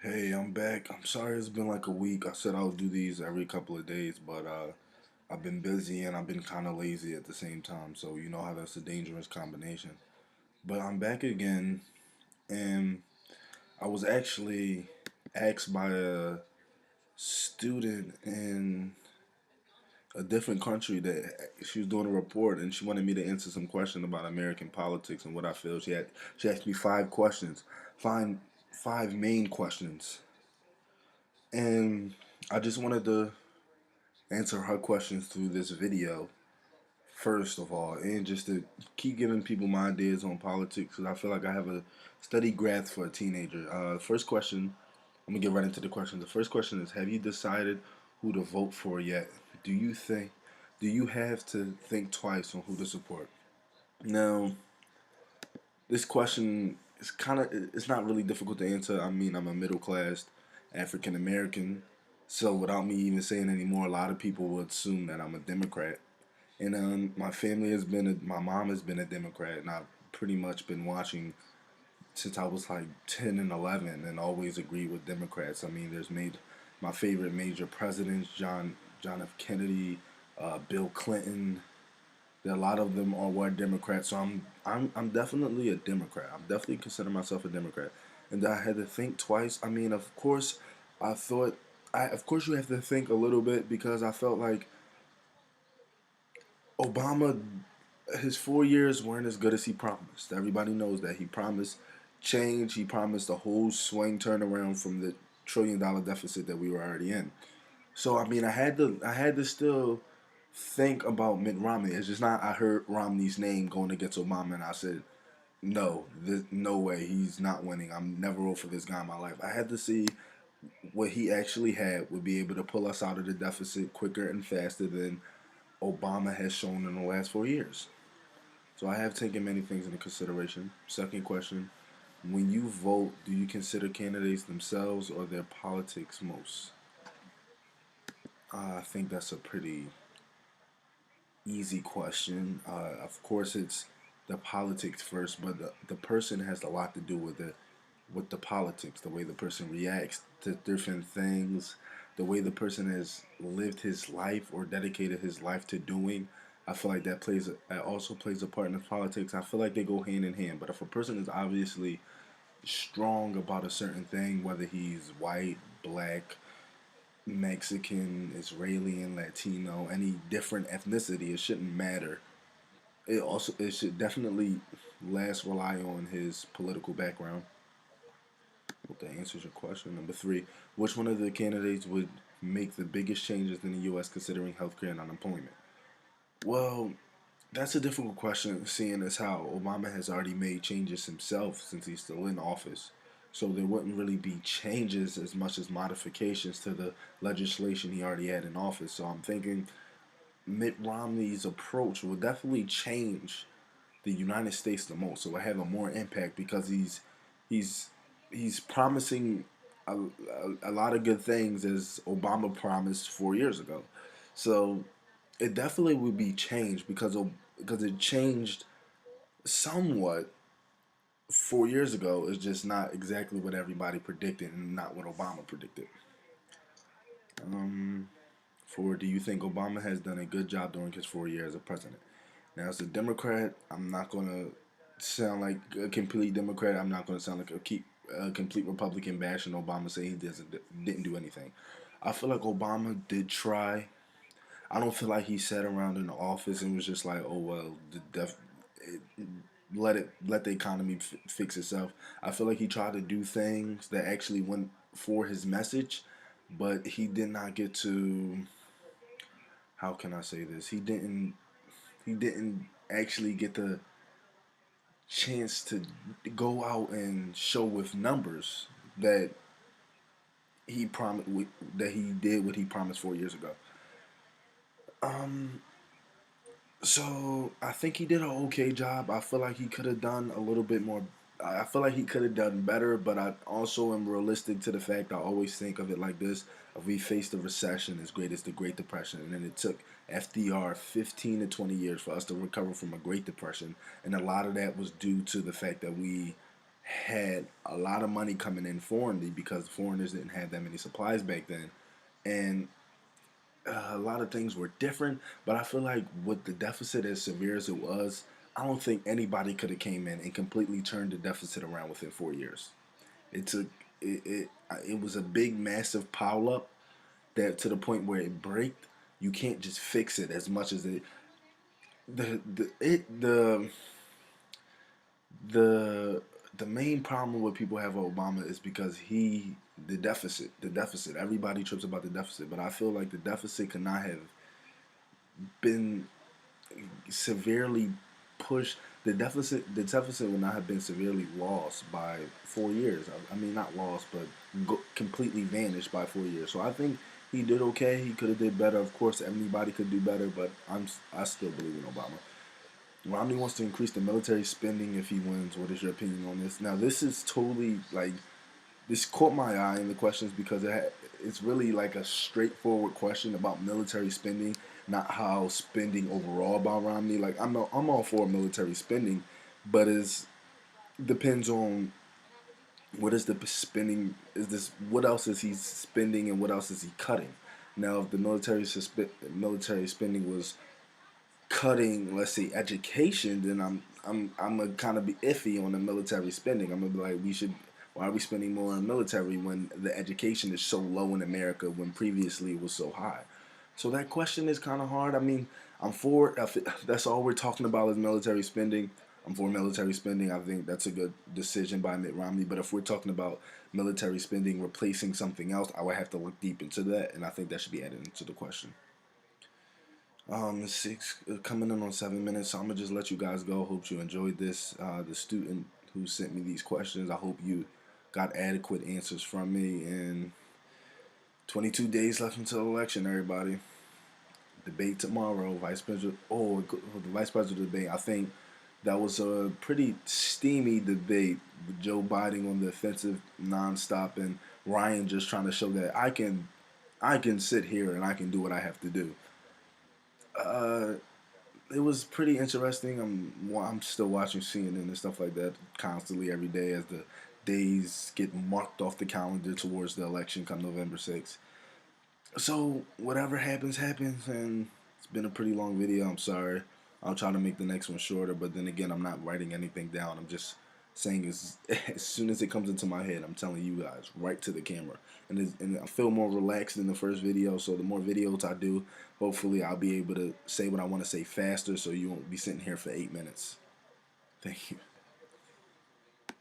Hey, I'm back. I'm sorry it's been like a week. I said I would do these every couple of days, but I've been busy and I've been kind of lazy at the same time. So you know how that's a dangerous combination. But I'm back again, and I was actually asked by a student in a different country that she was doing a report and she wanted me to answer some question about American politics and what I feel. She asked me five questions, five five main questions, and I just wanted to answer her questions through this video first of all, and just to keep giving people my ideas on politics because I feel like I have a steady grasp for a teenager. First question, I'm gonna get right into the question. The first question is: have you decided who to vote for yet? Do you think? Do you have to think twice on who to support? Now, this question is it's not really difficult to answer. I mean, I'm a middle class African American, so without me even saying anymore, a lot of people would assume that I'm a Democrat. And my family has my mom has been a Democrat, and I've pretty much been watching since I was like 10 and 11, and always agreed with Democrats. I mean, there's made my favorite major presidents, John F. Kennedy, Bill Clinton. A lot of them are were Democrats, so I'm definitely a Democrat. I'm definitely consider myself a Democrat, and I had to think twice. I mean, of course, I thought of course you have to think a little bit because I felt like Obama, his 4 years weren't as good as he promised. Everybody knows that he promised change. He promised a whole swing turnaround from the $1 trillion deficit that we were already in. So I mean, I had to still think about Mitt Romney. It's just not. I heard Romney's name going against Obama, and I said, no, no way, he's not winning. I'm never vote for this guy in my life. I had to see what he actually had would be able to pull us out of the deficit quicker and faster than Obama has shown in the last 4 years. So I have taken many things into consideration. Second question: when you vote, do you consider candidates themselves or their politics most? I think that's a pretty easy question. Of course, it's the politics first, but the person has a lot to do with the politics, the way the person reacts to different things, the way the person has lived his life or dedicated his life to doing. I feel like that also plays a part in the politics. I feel like they go hand in hand. But if a person is obviously strong about a certain thing, whether he's white, black, Mexican, Israeli, Latino, any different ethnicity, it shouldn't matter. It should definitely less rely on his political background. Hope that answers your question. Number three, which one of the candidates would make the biggest changes in the U.S. considering healthcare and unemployment? Well, that's a difficult question, seeing as how Obama has already made changes himself since he's still in office. So there wouldn't really be changes as much as modifications to the legislation he already had in office. So I'm thinking Mitt Romney's approach will definitely change the United States the most. So it have a more impact because he's he's promising a lot of good things as Obama promised 4 years ago. So it definitely would be changed because it changed somewhat 4 years ago. It's just not exactly what everybody predicted and not what Obama predicted. Um, for do you think Obama has done a good job during his 4 years as a president? Now, as a Democrat, I'm not gonna sound like a complete Democrat. I'm not gonna sound like a complete Republican bashing Obama saying didn't do anything. I feel like Obama did try. I don't feel like he sat around in the office and was just like, oh well, it, let the economy fix itself. I feel like he tried to do things that actually went for his message, but he did not get to. How can I say this? He didn't actually get the chance to go out and show with numbers that he promised that he did what he promised 4 years ago. Um, so I think he did an okay job. I feel like he could have done a little bit more. I feel like he could have done better, but I also am realistic to the fact I always think of it like this: if we faced a recession as great as the Great Depression, and then it took FDR 15 to 20 years for us to recover from a Great Depression, and a lot of that was due to the fact that we had a lot of money coming in foreignly because foreigners didn't have that many supplies back then, and a lot of things were different. But I feel like with the deficit as severe as it was, I don't think anybody could have came in and completely turned the deficit around within 4 years. It took it was a big, massive pile up that to the point where it breaked. You can't just fix it as much as it the it the the main problem with people have with Obama is because the deficit. Everybody trips about the deficit, but I feel like the deficit could not have been severely pushed. The deficit would not have been severely lost by 4 years. I mean, not lost, but completely vanished by 4 years. So I think he did okay. He could have did better. Of course, anybody could do better, but I still believe in Obama. Romney wants to increase the military spending if he wins. What is your opinion on this? Now, this is totally like this caught my eye in the questions because it's really like a straightforward question about military spending, not how spending overall by Romney. Like I'm all for military spending, but it depends on what is the spending. Is this what else is he spending and what else is he cutting? Now, if the military spending was cutting, let's say, education, then I'm gonna kind of be iffy on the military spending. I'm gonna be like, we should. Why are we spending more on military when the education is so low in America when previously it was so high? So that question is kind of hard. I mean, I'm for if that's all we're talking about is military spending. I'm for military spending. I think that's a good decision by Mitt Romney. But if we're talking about military spending replacing something else, I would have to look deep into that, and I think that should be added into the question. Six coming in on 7 minutes. So I'm gonna just let you guys go. Hope you enjoyed this. The student who sent me these questions. I hope you got adequate answers from me. And 22 days left until election. Everybody, debate tomorrow. Vice president. Oh, the vice president debate. I think that was a pretty steamy debate with Joe Biden on the offensive nonstop and Ryan just trying to show that I can sit here and I can do what I have to do. Uh, it was pretty interesting. I'm still watching CNN and stuff like that constantly every day as the days get marked off the calendar towards the election come November 6th. So whatever happens, happens, and it's been a pretty long video. I'm sorry. I'll try to make the next one shorter, but then again, I'm not writing anything down. I'm just saying as soon as it comes into my head, I'm telling you guys right to the camera, and I feel more relaxed than the first video. So the more videos I do, hopefully I'll be able to say what I want to say faster, so you won't be sitting here for 8 minutes. Thank you.